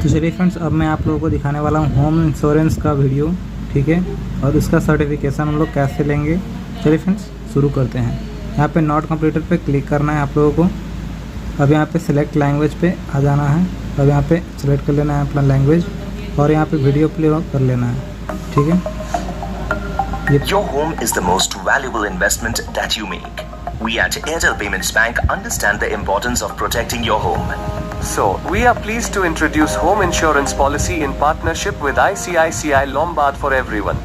तो चलिए फ्रेंड्स, अब मैं आप लोगों को दिखाने वाला हूँ होम इंश्योरेंस का वीडियो, ठीक है, और उसका सर्टिफिकेशन हम लोग कैसे लेंगे। चलिए फ्रेंड्स, शुरू करते हैं। यहाँ पे नॉट कंप्लीटेड पे क्लिक करना है आप लोगों को। अब यहाँ पे सिलेक्ट लैंग्वेज पे आ जाना है। अब यहाँ पे सिलेक्ट कर लेना है अपना लैंग्वेज और यहाँ पे वीडियो प्ले कर लेना है, ठीक है। Your home is the most valuable investment that you make. We at Airtel Payments Bank understand the importance of protecting your home. So, we are pleased to introduce home insurance policy in partnership with ICICI Lombard for everyone.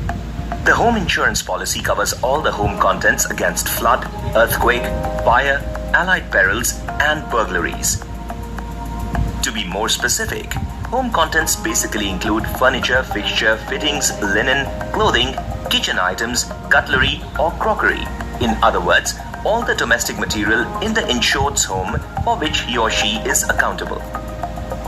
The home insurance policy covers all the home contents against flood, earthquake, fire, allied perils, and burglaries. To be more specific, home contents basically include furniture, fixture, fittings, linen, clothing, kitchen items, cutlery, or crockery. In other words, all the domestic material in the insured's home for which he or she is accountable.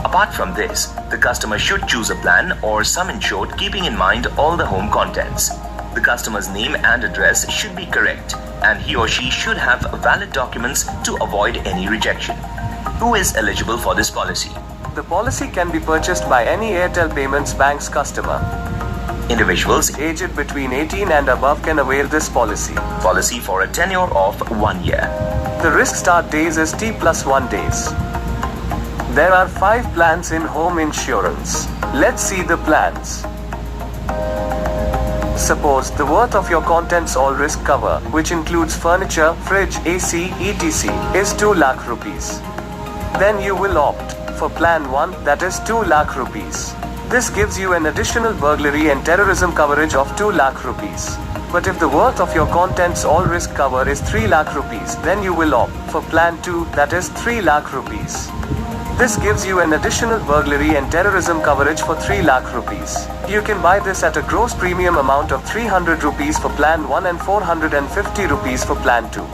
Apart from this, the customer should choose a plan or sum insured keeping in mind all the home contents. The customer's name and address should be correct, and he or she should have valid documents to avoid any rejection. Who is eligible for this policy? The policy can be purchased by any Airtel Payments Bank's customer. Individuals Aged between 18 and above can avail this policy. Policy for a tenure of 1 year. The risk start days is T+1 days. There are 5 plans in home insurance. Let's see the plans. Suppose the worth of your contents all risk cover, which includes furniture, fridge, AC, etc., is 2 lakh rupees. Then you will opt for plan 1, that is 2 lakh rupees. This gives you an additional burglary and terrorism coverage of 2 lakh rupees. But if the worth of your contents all risk cover is 3 lakh rupees, then you will opt for plan 2, that is 3 lakh rupees. This gives you an additional burglary and terrorism coverage for 3 lakh rupees. You can buy this at a gross premium amount of 300 rupees for plan 1 and 450 rupees for plan 2.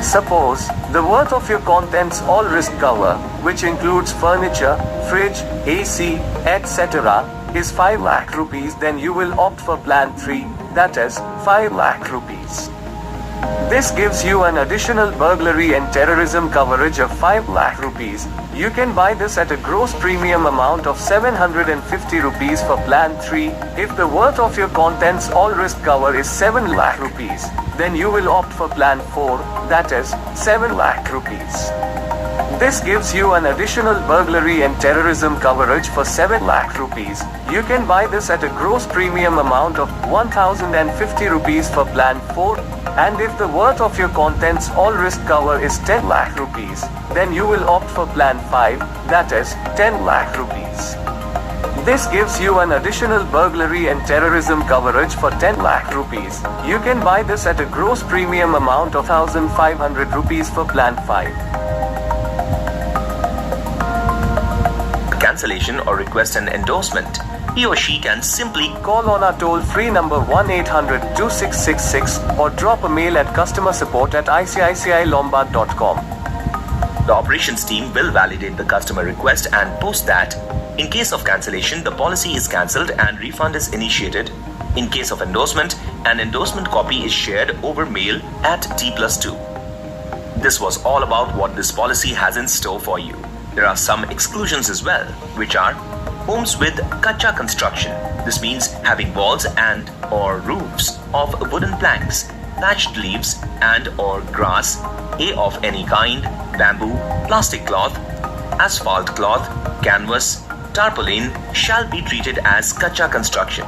Suppose the worth of your contents all risk cover, which includes furniture, fridge, AC, etc., is 5 lakh rupees, then you will opt for plan 3, that is 5 lakh rupees. This gives you an additional burglary and terrorism coverage of 5 lakh rupees. You can buy this at a gross premium amount of 750 rupees for plan 3. If the worth of your contents all risk cover is 7 lakh rupees, then you will opt for plan 4, that is 7 lakh rupees. This gives you an additional burglary and terrorism coverage for 7 lakh rupees. You can buy this at a gross premium amount of 1050 rupees for plan 4. And if the worth of your contents all risk cover is 10 lakh rupees, then you will opt for plan 5, that is 10 lakh rupees. This gives you an additional burglary and terrorism coverage for 10 lakh rupees. You can buy this at a gross premium amount of 1500 rupees for plan 5. Cancellation or request an endorsement. He or she can simply call on our toll-free number 1-800-2666 or drop a mail at customersupport@icicilombard.com. The operations team will validate the customer request and post that. In case of cancellation, the policy is cancelled and refund is initiated. In case of endorsement, an endorsement copy is shared over mail at T+2. This was all about what this policy has in store for you. There are some exclusions as well, which are homes with kacha construction. This means having walls and or roofs of wooden planks, thatched leaves and or grass, of any kind, bamboo, plastic cloth, asphalt cloth, canvas, tarpaulin shall be treated as kacha construction.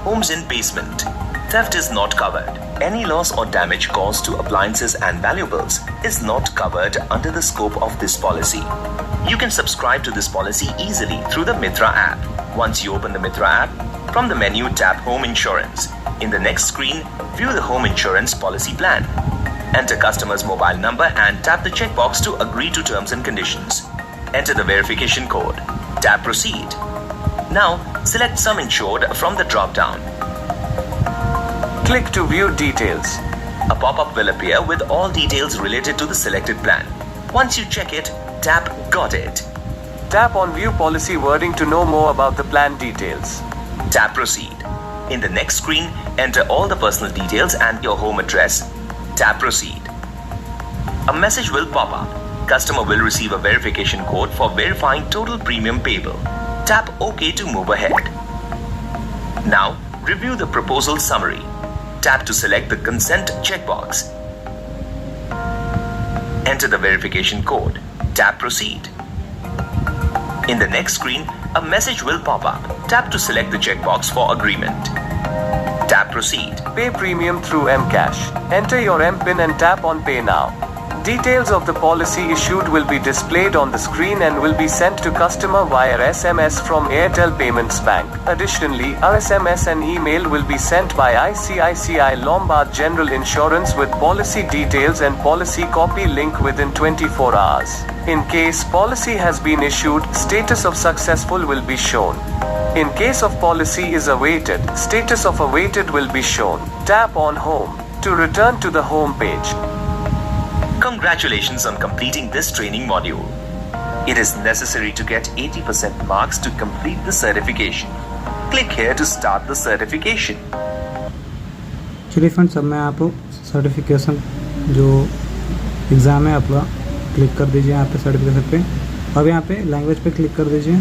Homes in basement. Theft is not covered. Any loss or damage caused to appliances and valuables is not covered under the scope of this policy. You can subscribe to this policy easily through the Mitra app. Once you open the Mitra app, from the menu tap Home Insurance. In the next screen, view the Home Insurance policy plan. Enter customer's mobile number and tap the checkbox to agree to terms and conditions. Enter the verification code. Tap Proceed. Now, select Sum Insured from the drop-down. Click to view details. A pop-up will appear with all details related to the selected plan. Once you check it, tap Got It. Tap on View Policy Wording to know more about the plan details. Tap Proceed. In the next screen, enter all the personal details and your home address. Tap Proceed. A message will pop up. Customer will receive a verification code for verifying total premium payable. Tap OK to move ahead. Now, review the proposal summary. Tap to select the consent checkbox. Enter the verification code. Tap Proceed. In the next screen, a message will pop up. Tap to select the checkbox for agreement. Tap Proceed. Pay premium through Mcash. Enter your MPIN and tap on Pay Now. Details of the policy issued will be displayed on the screen and will be sent to customer via SMS from Airtel Payments Bank. Additionally, SMS and email will be sent by ICICI Lombard General Insurance with policy details and policy copy link within 24 hours. In case policy has been issued, status of successful will be shown. In case of policy is awaited, status of awaited will be shown. Tap on Home to return to the home page. Congratulations on completing this training module. It is necessary to get 80% marks to complete the certification. Click here to start the certification. चलिए friends, अब मैं आपको certification जो exam है आपका click कर दीजिए यहाँ पे सर्टिफिकेशन पे। अब यहाँ पे लैंग्वेज पे क्लिक कर दीजिए।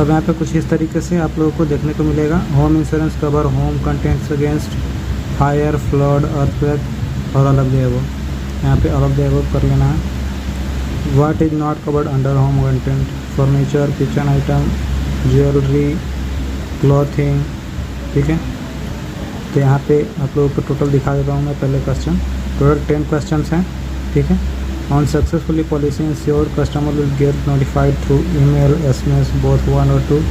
अब यहाँ पे कुछ इस तरीके से आप लोगों को देखने को मिलेगा। Home insurance cover home contents against fire, flood, earthquake और ऑल ऑफ द अबव। यहाँ पे ऑल ऑफ द अबव कर लेना है। What is not covered under home content, furniture, kitchen item, jewellery, clothing. ठीक है, तो यहाँ पे आप लोगों को टोटल दिखा देता हूँ मैं। पहले क्वेश्चन, टोटल 10 क्वेश्चन हैं। ठीक है, on successfully policy insured customer will get notified through email, SMS both 1 और 2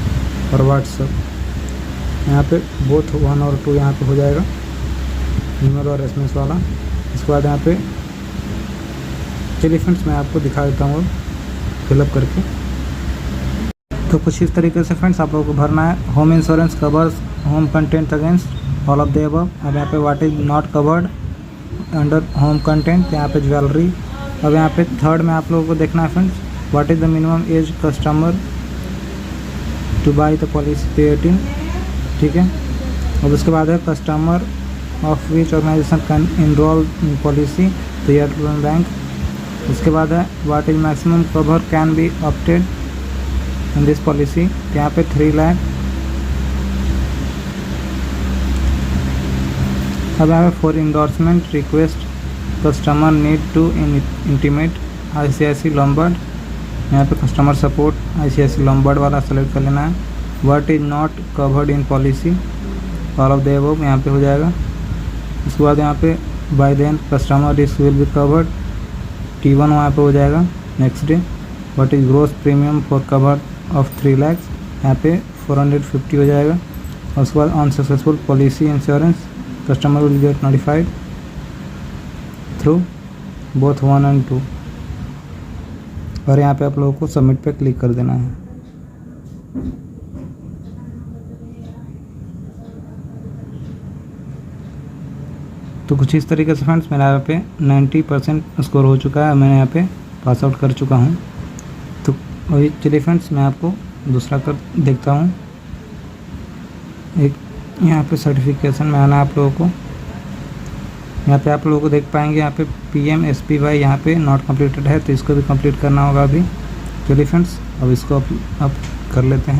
और व्हाट्सएप। यहाँ पे बोथ 1 और 2 यहाँ पे हो जाएगा, ईमेल और SMS वाला। इसके बाद यहाँ पे चलिए फ्रेंड्स मैं आपको दिखा देता हूँ फिलअप करके। तो कुछ इस तरीके से फ्रेंड्स आप लोगों को भरना है। Home insurance covers home content against all of the above. अब यहाँ पे what is not covered under home content, यहाँ पे ज्वेलरी। अब यहाँ पे थर्ड में आप लोगों को देखना है friends, what is the minimum age customer to buy the policy पे 18। ठीक है, अब उसके बाद है customer of which organization can enrol in policy, तो एयरटेल बैंक। उसके बाद है what is maximum cover can be opted in this policy, यहाँ पे 3 लाख। अब यहाँ पे for endorsement request customer need to intimate ICICI Lombard, यहाँ पे कस्टमर सपोर्ट ICICI लोम्बार्ड वाला सेलेक्ट कर लेना है। What is not covered in policy, all of the above यहाँ पे हो जाएगा। उसके बाद यहाँ पे by then customer risk will be covered, T1 वहाँ पे हो जाएगा next day. What is gross premium for cover of 3 lakh, यहाँ पे 450 हो जाएगा। और उसके बाद on successful policy insurance customer will get notified through both 1 और 2। और यहाँ पे आप लोगों को सबमिट पे क्लिक कर देना है। तो कुछ इस तरीके से फ्रेंड्स मेरा यहाँ पे 90% स्कोर हो चुका है, मैंने यहाँ पे पास आउट कर चुका हूँ। तो वही चलिए फ्रेंड्स मैं आपको दूसरा कर देखता हूँ। एक यहाँ पे सर्टिफिकेशन में आना आप लोगों को, यहाँ पे आप लोगों को देख पाएंगे यहाँ पे PMSPY यहाँ पे नॉट कम्प्लीटेड है, तो इसको भी कंप्लीट करना होगा अभी। चलिए फ्रेंड्स अब इसको अब कर लेते हैं।